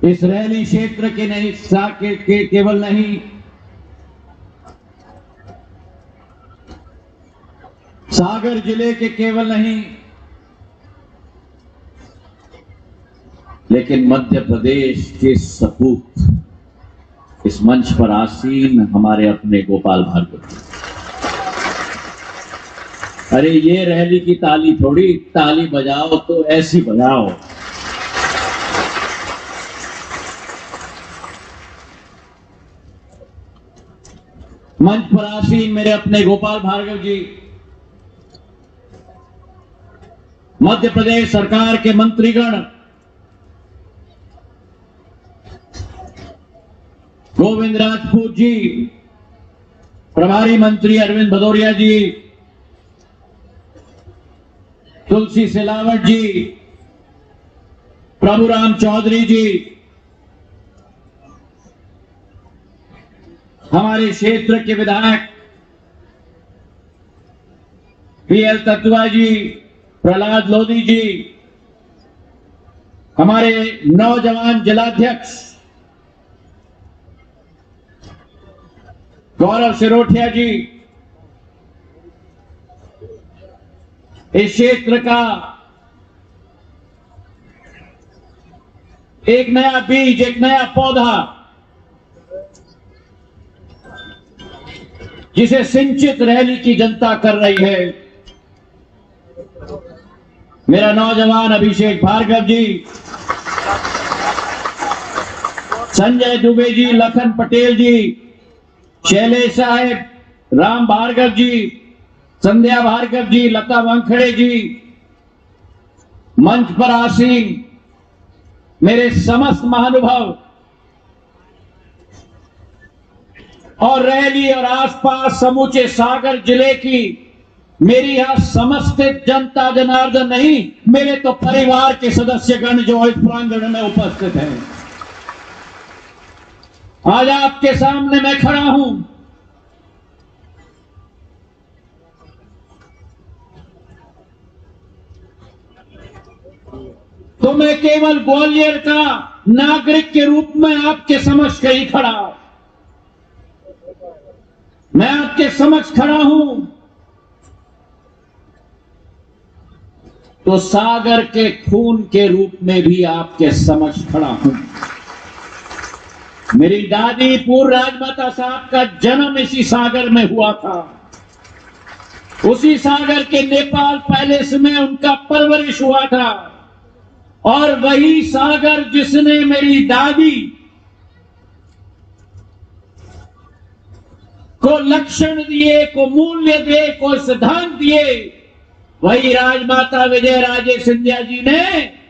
इस रैली क्षेत्र के नहीं केवल नहीं, सागर जिले के केवल नहीं, लेकिन मध्य प्रदेश के सपूत इस मंच पर आसीन हमारे अपने गोपाल भार्गव। अरे ये रैली की ताली थोड़ी, ताली बजाओ तो ऐसी बजाओ। मंच पर आसीन मेरे अपने गोपाल भार्गव जी, मध्य प्रदेश सरकार के मंत्रीगण, गोविंद राजपूत जी, प्रभारी मंत्री अरविंद भदौरिया जी, तुलसी सिलावट जी, प्रभुराम चौधरी जी, हमारे क्षेत्र के विधायक पीएल तत्वा जी, प्रहलाद लोधी जी, हमारे नौजवान जिलाध्यक्ष गौरव सिरोठिया जी, इस क्षेत्र का एक नया बीज, एक नया पौधा जिसे सिंचित रैली की जनता कर रही है, मेरा नौजवान अभिषेक भार्गव जी, संजय दुबे जी, लखन पटेल जी, शैलेश साहेब, राम भार्गव जी, संध्या भार्गव जी, लता वानखेड़े जी, मंच पर आसीन मेरे समस्त महानुभाव और रैली और आसपास समूचे सागर जिले की मेरी यहां समस्त जनता जनार्दन नहीं, मेरे तो परिवार के सदस्यगण जो इस प्रांगण में उपस्थित हैं, आज आपके सामने मैं खड़ा हूं। तो मैं केवल ग्वालियर का नागरिक के रूप में आपके समक्ष नहीं खड़ा, मैं आपके समक्ष खड़ा हूं तो सागर के खून के रूप में भी आपके समक्ष खड़ा हूं। मेरी दादी पूर्व राजमाता साहब का जन्म इसी सागर में हुआ था, उसी सागर के नेपाल पैलेस में उनका परवरिश हुआ था, और वही सागर जिसने मेरी दादी को लक्षण दिए, को मूल्य दिए, को सिद्धांत दिए, वही राजमाता विजय राजे सिंधिया जी ने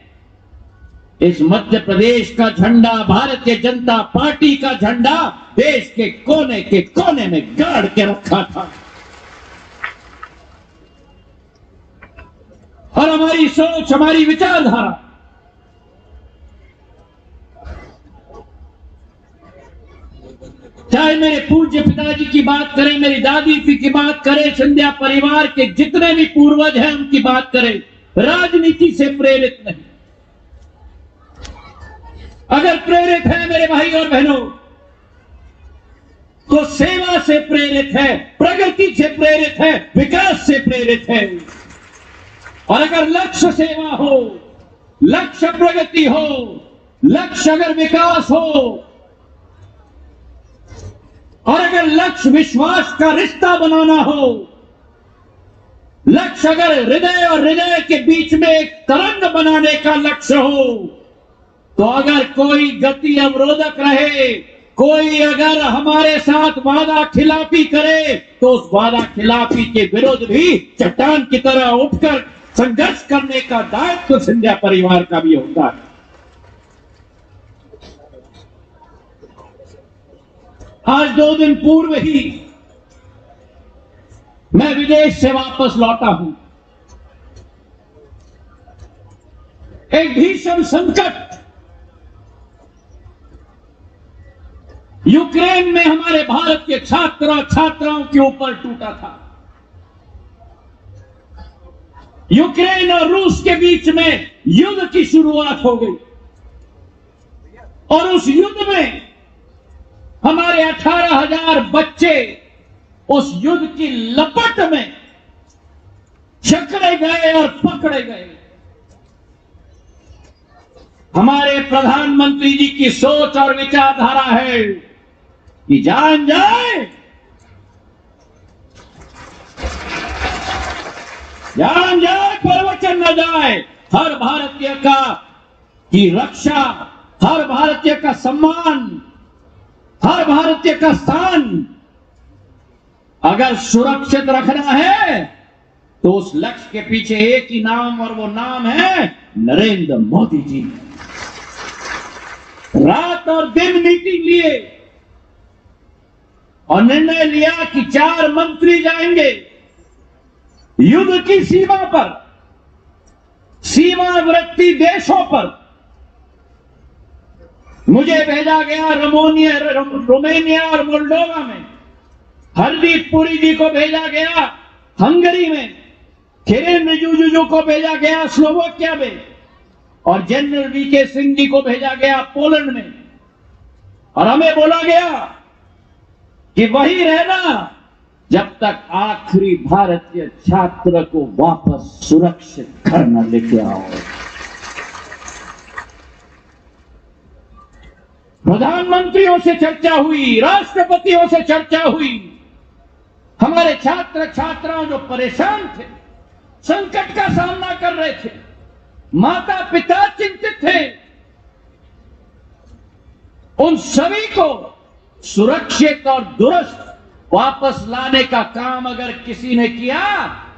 इस मध्य प्रदेश का झंडा, भारतीय जनता पार्टी का झंडा देश के कोने में गाड़ के रखा था। और हमारी सोच, हमारी विचारधारा चाहे मेरे पूज्य पिताजी की बात करें, मेरी दादी की बात करें, सिंधिया परिवार के जितने भी पूर्वज हैं उनकी बात करें, राजनीति से प्रेरित नहीं। अगर प्रेरित है मेरे भाई और बहनों तो सेवा से प्रेरित है, प्रगति से प्रेरित है, विकास से प्रेरित है। और अगर लक्ष्य सेवा हो, लक्ष्य प्रगति हो, लक्ष्य अगर विकास हो, और अगर लक्ष्य विश्वास का रिश्ता बनाना हो, लक्ष्य अगर हृदय और हृदय के बीच में एक तरंग बनाने का लक्ष्य हो, तो अगर कोई गति अवरोधक रहे, कोई अगर हमारे साथ वादा खिलाफी करे, तो उस वादा खिलाफी के विरुद्ध भी चट्टान की तरह उठकर संघर्ष करने का दायित्व सिंधिया परिवार का भी होता है। आज 2 दिन पूर्व ही मैं विदेश से वापस लौटा हूं। एक भीषण संकट यूक्रेन में हमारे भारत के छात्राओं के ऊपर टूटा था। यूक्रेन और रूस के बीच में युद्ध की शुरुआत हो गई। और उस युद्ध में हमारे 18,000 बच्चे उस युद्ध की लपट में जकड़े गए और पकड़े गए। हमारे प्रधानमंत्री जी की सोच और विचारधारा है कि जान जाए पर वचन न जाए। हर भारतीय की रक्षा, हर भारतीय का सम्मान, हर भारतीय का स्थान अगर सुरक्षित रखना है तो उस लक्ष्य के पीछे एक ही नाम, और वो नाम है नरेंद्र मोदी जी। रात और दिन मीटिंग लिए और निर्णय लिया कि 4 मंत्री जाएंगे युद्ध की सीमा पर, सीमावर्ती देशों पर। मुझे भेजा गया रोमेनिया और मोल्डोवा में, हरदीप पुरी जी को भेजा गया हंगरी में, किरेन रिजिजू को भेजा गया स्लोवाकिया में, और जनरल वीके सिंह जी को भेजा गया पोलैंड में। और हमें बोला गया कि वही रहना जब तक आखिरी भारतीय छात्र को वापस सुरक्षित घर न लेके आओ। प्रधानमंत्रियों से चर्चा हुई, राष्ट्रपतियों से चर्चा हुई। हमारे छात्र छात्राओं जो परेशान थे, संकट का सामना कर रहे थे, माता पिता चिंतित थे, उन सभी को सुरक्षित और दुरुस्त वापस लाने का काम अगर किसी ने किया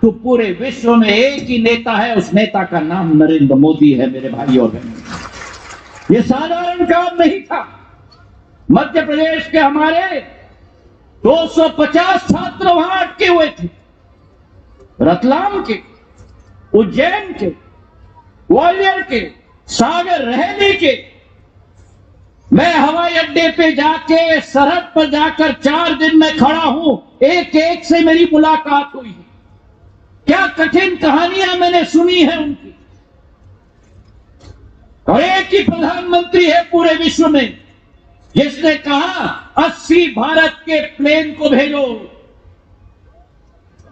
तो पूरे विश्व में एक ही नेता है, उस नेता का नाम नरेंद्र मोदी है। मेरे भाई और बहनों, यह साधारण काम नहीं था। मध्य प्रदेश के हमारे 250 छात्र वहां अटके हुए थे, रतलाम के, उज्जैन के, ग्वालियर के, सागर रहने के। मैं हवाई अड्डे पे जाके, सरहद पर जाकर 4 दिन में खड़ा हूं, एक एक से मेरी मुलाकात हुई है। क्या कठिन कहानियां मैंने सुनी है उनकी। और एक ही प्रधानमंत्री है पूरे विश्व में जिसने कहा 80 भारत के प्लेन को भेजो,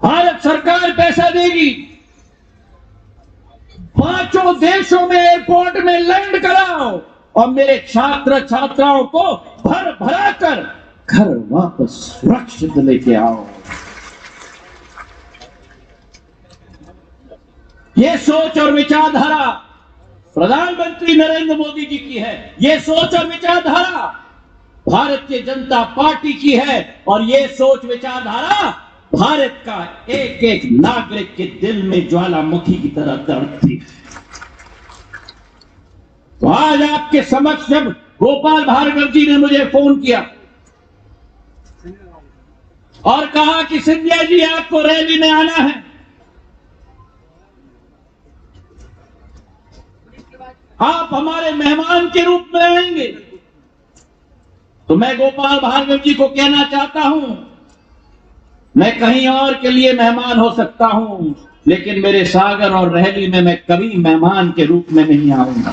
भारत सरकार पैसा देगी, 5 देशों में एयरपोर्ट में लैंड कराओ और मेरे छात्र छात्राओं को भर भरा कर घर वापस सुरक्षित लेके आओ। ये सोच और विचारधारा प्रधानमंत्री नरेंद्र मोदी जी की है। ये सोच और विचारधारा भारतीय जनता पार्टी की है। और ये सोच विचारधारा भारत का एक एक नागरिक के दिल में ज्वालामुखी की तरह दौड़ती है। तो आज आपके समक्ष जब गोपाल भार्गव जी ने मुझे फोन किया और कहा कि सिंधिया जी आपको रैली में आना है, आप हमारे मेहमान के रूप में आएंगे, तो मैं गोपाल भार्गव जी को कहना चाहता हूं, मैं कहीं और के लिए मेहमान हो सकता हूं, लेकिन मेरे सागर और रैली में मैं कभी मेहमान के रूप में नहीं आऊंगा।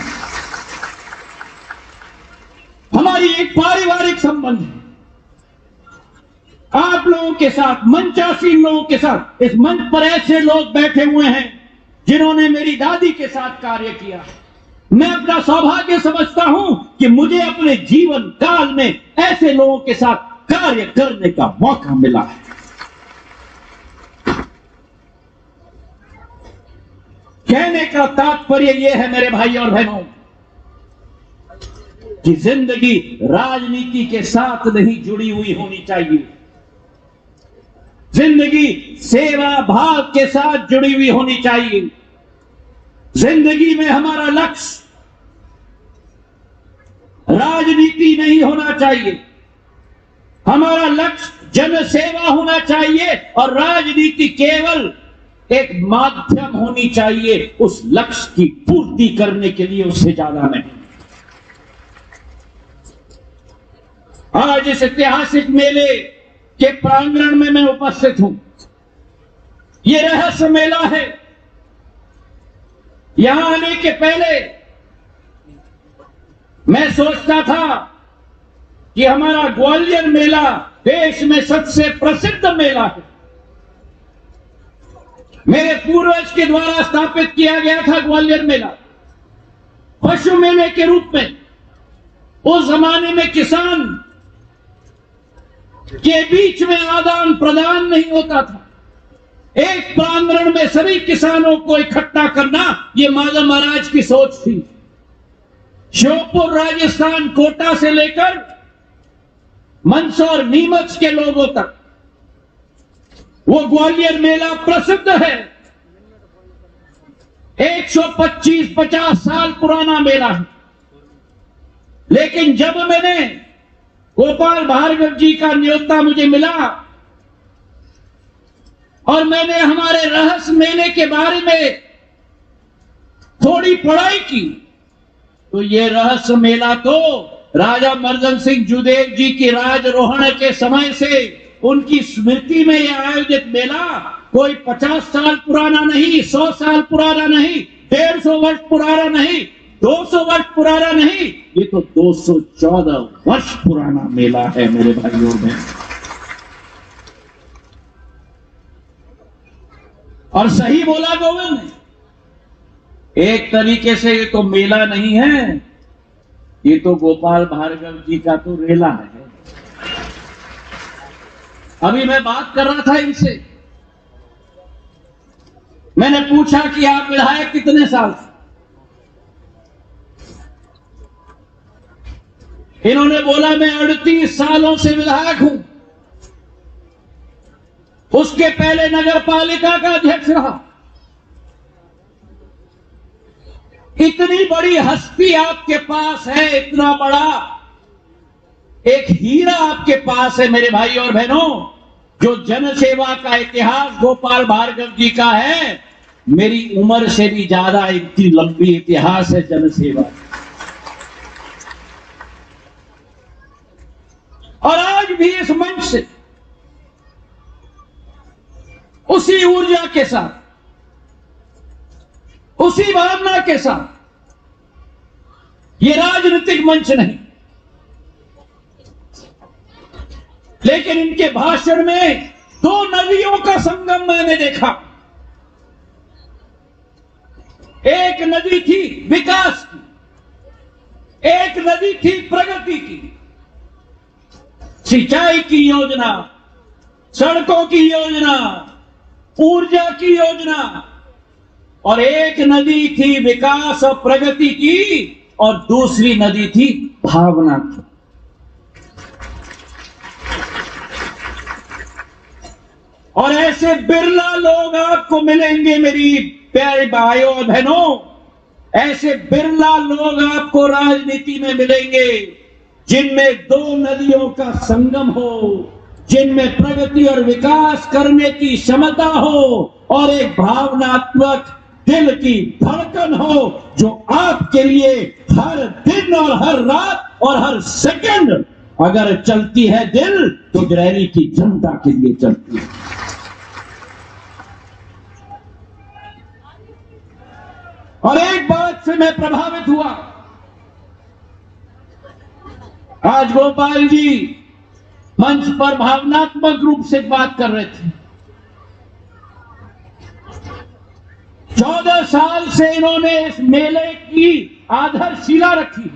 हमारी एक पारिवारिक संबंध है आप लोगों के साथ, मंचासीन लोगों के साथ। इस मंच पर ऐसे लोग बैठे हुए हैं जिन्होंने मेरी दादी के साथ कार्य किया। मैं अपना सौभाग्य समझता हूं कि मुझे अपने जीवन काल में ऐसे लोगों के साथ कार्य करने का मौका मिला है। कहने का तात्पर्य यह है मेरे भाई और बहनों कि जिंदगी राजनीति के साथ नहीं जुड़ी हुई होनी चाहिए। जिंदगी सेवा भाव के साथ जुड़ी हुई होनी चाहिए। जिंदगी में हमारा लक्ष्य राजनीति नहीं होना चाहिए। हमारा लक्ष्य जनसेवा होना चाहिए और राजनीति केवल एक माध्यम होनी चाहिए उस लक्ष्य की पूर्ति करने के लिए, उससे ज्यादा नहीं। आज इस ऐतिहासिक मेले के प्रांगण में मैं उपस्थित हूं। यह रहस्य मेला है। यहां आने के पहले मैं सोचता था कि हमारा ग्वालियर मेला देश में सबसे प्रसिद्ध मेला है। मेरे पूर्वज के द्वारा स्थापित किया गया था ग्वालियर मेला पशु मेले के रूप में। उस जमाने में किसान के बीच में आदान प्रदान नहीं होता था। एक प्रांगण में सभी किसानों को इकट्ठा करना, यह माधव महाराज की सोच थी। श्योपुर राजस्थान कोटा से लेकर मंदसौर नीमच के लोगों तक वो ग्वालियर मेला प्रसिद्ध है। 125-50 साल पुराना मेला है। लेकिन जब मैंने गोपाल भार्गव जी का न्योता मुझे मिला और मैंने हमारे रहस्य मेले के बारे में थोड़ी पढ़ाई की, तो ये रहस्य मेला तो राजा मर्दन सिंह जुदेव जी की राजरोहण के समय से उनकी स्मृति में यह आयोजित मेला कोई 50 साल पुराना नहीं, 100 साल पुराना नहीं, 150 वर्ष पुराना नहीं, 200 वर्ष पुराना नहीं, ये तो 214 वर्ष पुराना मेला है मेरे भाइयों में। और सही बोला गोविंद ने, एक तरीके से ये तो मेला नहीं है, ये तो गोपाल भार्गव जी का तो रेला है। अभी मैं बात कर रहा था इनसे, मैंने पूछा कि आप विधायक कितने साल से? इन्होंने बोला मैं 38 सालों से विधायक हूं। उसके पहले नगर पालिका का अध्यक्ष रहा। इतनी बड़ी हस्ती आपके पास है, इतना बड़ा एक हीरा आपके पास है मेरे भाई और बहनों, जो जनसेवा का इतिहास गोपाल भार्गव जी का है। मेरी उम्र से भी ज्यादा इतनी लंबी इतिहास है जनसेवा। और आज भी इस मंच से उसी ऊर्जा के साथ, उसी भावना के साथ, ये राजनीतिक मंच नहीं, लेकिन इनके भाषण में 2 नदियों का संगम मैंने देखा। एक नदी थी विकास की, एक नदी थी प्रगति की। सिंचाई की योजना, सड़कों की योजना, ऊर्जा की योजना, और एक नदी थी विकास और प्रगति की, और दूसरी नदी थी भावना की। और ऐसे बिरला लोग आपको मिलेंगे मेरी प्यारे भाइयों और बहनों, ऐसे बिरला लोग आपको राजनीति में मिलेंगे जिनमें 2 नदियों का संगम हो, जिनमें प्रगति और विकास करने की क्षमता हो, और एक भावनात्मक दिल की धड़कन हो जो आपके लिए हर दिन और हर रात और हर सेकंड अगर चलती है दिल, तो गिरैली की जनता के लिए चलती है। और एक बात से मैं प्रभावित हुआ। आज गोपाल जी मंच पर भावनात्मक रूप से बात कर रहे थे। 14 साल से इन्होंने इस मेले की आधारशिला रखी।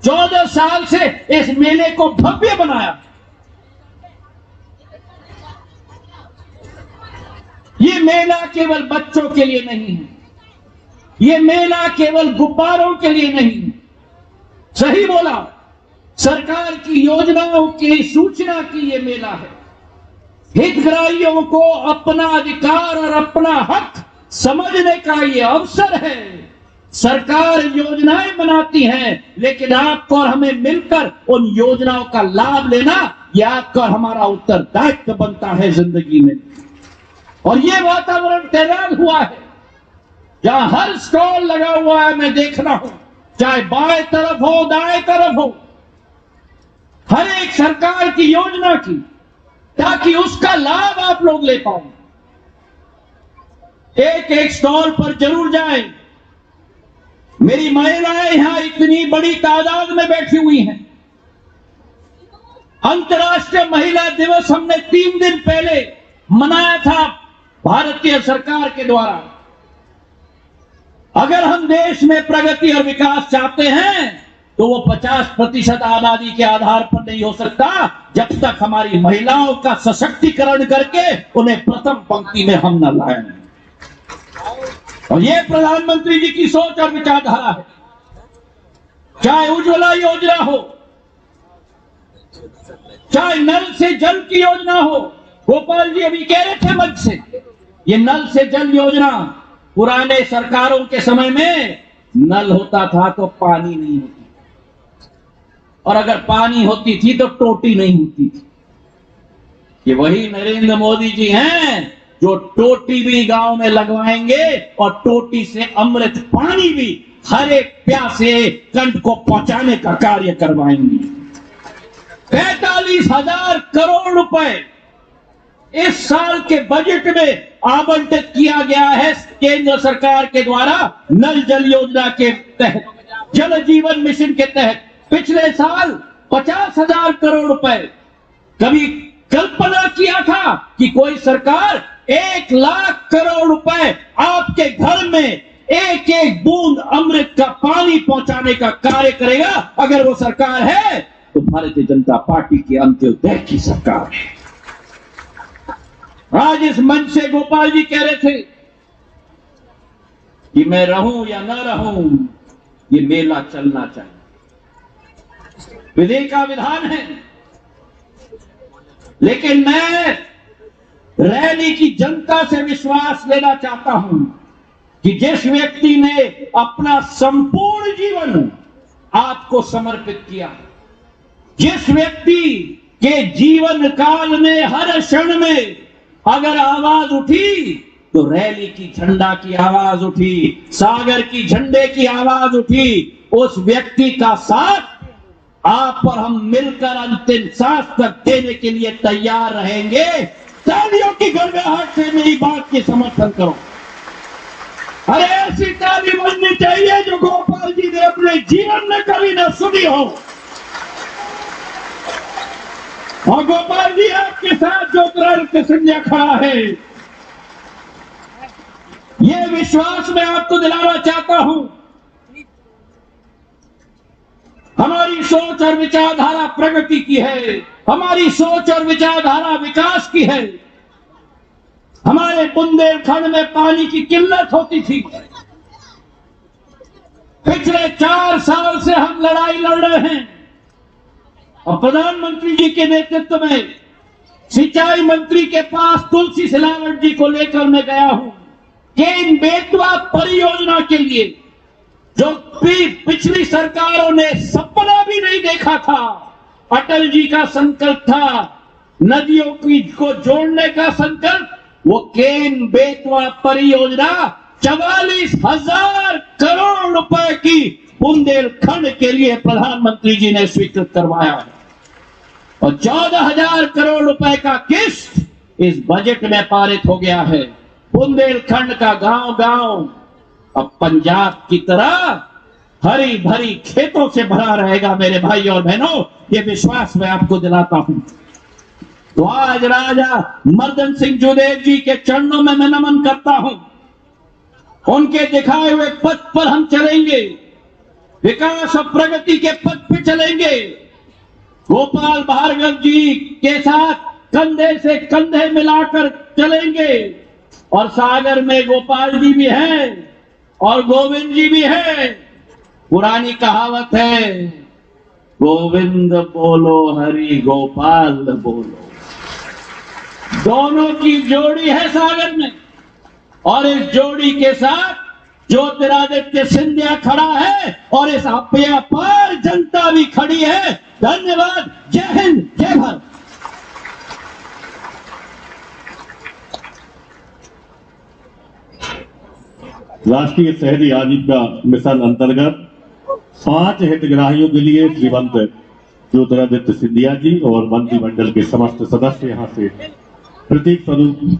14 साल से इस मेले को भव्य बनाया। ये मेला केवल बच्चों के लिए नहीं है, ये मेला केवल गुब्बारों के लिए नहीं है। सही बोला, सरकार की योजनाओं की सूचना की ये मेला है। हितग्राहियों को अपना अधिकार और अपना हक समझने का ये अवसर है। सरकार योजनाएं बनाती है, लेकिन आपको और हमें मिलकर उन योजनाओं का लाभ लेना, यह आपका और हमारा उत्तरदायित्व बनता है जिंदगी में। और ये वातावरण तैयार हुआ है जहां हर स्टॉल लगा हुआ है, मैं देख रहा हूं, चाहे बाएं तरफ हो दाएं तरफ हो, हर एक सरकार की योजना की, ताकि उसका लाभ आप लोग ले पाओ। एक एक स्टॉल पर जरूर जाएं, मेरी महिलाएं यहां इतनी बड़ी तादाद में बैठी हुई हैं। अंतर्राष्ट्रीय महिला दिवस हमने 3 दिन पहले मनाया था भारतीय सरकार के द्वारा। अगर हम देश में प्रगति और विकास चाहते हैं तो वो 50% आबादी के आधार पर नहीं हो सकता जब तक हमारी महिलाओं का सशक्तिकरण करके उन्हें प्रथम पंक्ति में हम न लाएं। और ये प्रधानमंत्री जी की सोच और विचारधारा है। चाहे उज्ज्वला योजना हो, चाहे नल से जल की योजना हो। गोपाल जी अभी कह रहे थे मंच से, ये नल से जल योजना पुराने सरकारों के समय में नल होता था तो पानी नहीं होती, और अगर पानी होती थी तो टोटी नहीं होती थी। ये वही नरेंद्र मोदी जी हैं जो टोटी भी गांव में लगवाएंगे और टोटी से अमृत पानी भी हर एक प्यासे कंठ को पहुंचाने का कार्य करवाएंगे। 45,000 करोड़ रुपए इस साल के बजट में आवंटित किया गया है केंद्र सरकार के द्वारा नल जल योजना के तहत, जल जीवन मिशन के तहत। पिछले साल 50,000 करोड़ रुपए। कभी कल्पना किया था कि कोई सरकार 1 लाख करोड़ रुपए आपके घर में एक एक बूंद अमृत का पानी पहुंचाने का कार्य करेगा? अगर वो सरकार है तो भारतीय जनता पार्टी की अंत्योदय की सरकार है। आज इस मंच से गोपाल जी कह रहे थे कि मैं रहूं या न रहूं, ये मेला चलना चाहिए। विधि का विधान है, लेकिन मैं रैली की जनता से विश्वास लेना चाहता हूं कि जिस व्यक्ति ने अपना संपूर्ण जीवन आपको समर्पित किया, जिस व्यक्ति के जीवन काल में हर क्षण में अगर आवाज उठी तो रैली की झंडा की आवाज उठी, सागर की झंडे की आवाज उठी, उस व्यक्ति का साथ आप और हम मिलकर अंतिम सांस तक देने के लिए तैयार रहेंगे। तालियों की गड़गड़ाहट से मेरी बात की समर्थन करो। अरे ऐसी ताली बजनी चाहिए जो गोपाल जी ने अपने जीवन में कभी न सुनी हो। और गोपाल जी आपके साथ जो कृष्ण सिंधिया खड़ा है, ये विश्वास मैं आपको दिलाना चाहता हूं। हमारी सोच और विचारधारा प्रगति की है, हमारी सोच और विचारधारा विकास की है। हमारे बुंदेलखंड में पानी की किल्लत होती थी। पिछले 4 साल से हम लड़ाई लड़ रहे हैं और प्रधानमंत्री जी के नेतृत्व में सिंचाई मंत्री के पास तुलसी सिलावट जी को लेकर मैं गया हूं कि इन बेतवा परियोजना के लिए जो पिछली सरकारों ने सपना भी नहीं देखा था, अटल जी का संकल्प था नदियों को जोड़ने का संकल्प, वो केन बेतवा परियोजना 44,000 करोड़ रुपए की बुंदेलखंड के लिए प्रधानमंत्री जी ने स्वीकृत करवाया है। और 14,000 करोड़ रुपए का किस्त इस बजट में पारित हो गया है। बुंदेलखंड का गांव-गांव अब पंजाब की तरह हरी भरी खेतों से भरा रहेगा। मेरे भाई और बहनों, ये विश्वास मैं आपको दिलाता हूं। तो आज राजा मर्दन सिंह जुदेव जी के चरणों में मैं नमन करता हूं। उनके दिखाए हुए पथ पर हम चलेंगे, विकास और प्रगति के पथ पे चलेंगे। गोपाल भार्गव जी के साथ कंधे से कंधे मिलाकर चलेंगे। और सागर में गोपाल जी भी हैं और गोविंद जी भी हैं। पुरानी कहावत है, गोविंद बोलो हरि गोपाल बोलो। दोनों की जोड़ी है सागर में, और इस जोड़ी के साथ ज्योतिरादित्य सिंधिया खड़ा है और इस अपार जनता भी खड़ी है। धन्यवाद। जय हिंद, जय भारत। राष्ट्रीय शहरी आजीविका मिशन अंतर्गत 5 हितग्राहियों के लिए श्रीमंत ज्योतिरादित्य सिंधिया जी और मंत्रिमंडल के समस्त सदस्य यहां से प्रतीक स्वरूप